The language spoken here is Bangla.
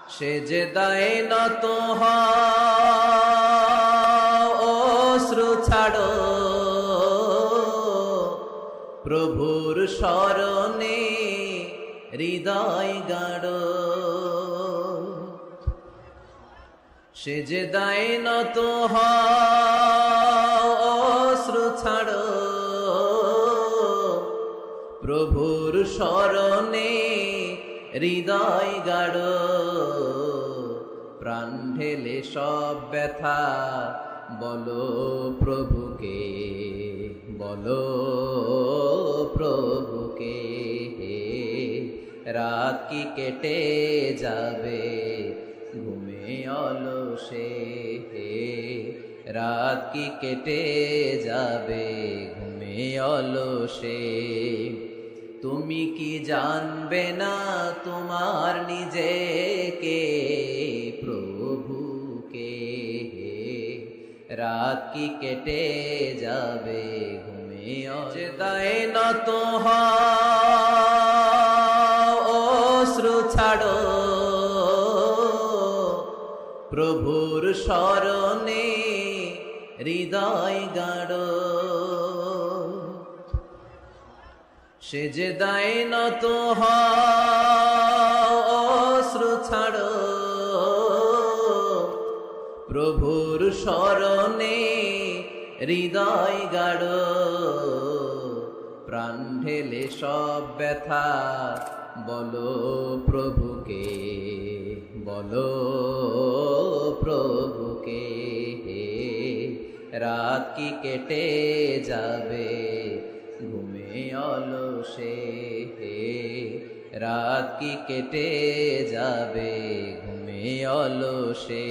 সেজদায় নত হও, অশ্রু ছাড়ো, প্রভুর শরণে হৃদয় গাড়ো। সেজদায় নত হও, অশ্রু ছাড়ো, প্রভুর শরণে হৃদয় গাড়ো। প্রাণ ঢেলে সব ব্যথা বলো প্রভুকে, বলো প্রভুকে। রাত কি কেটে যাবে ঘুমে অলসে, রাত কি কেটে যাবে ঘুমে অলসে। তুমি কি জানবে না তোমার নিজেকে, প্রভুকে। রাত কি কেটে যাবে ঘুমে সেজদায় নত হও, অশ্রু ছাড়ো, প্রভুর শরণে হৃদয় গাড়ো। সেজদায় নত হও, অশ্রু ছাড়ো, প্রভুর শরণে হৃদয় গাড়ো। প্রাণ ঢেলে সব ব্যথা বলো প্রভুকে, বলো প্রভুকে। রাত কি কেটে যাবে ঘুমে অলসে, রাত কি কেটে যাবে ঘুমে অলসে।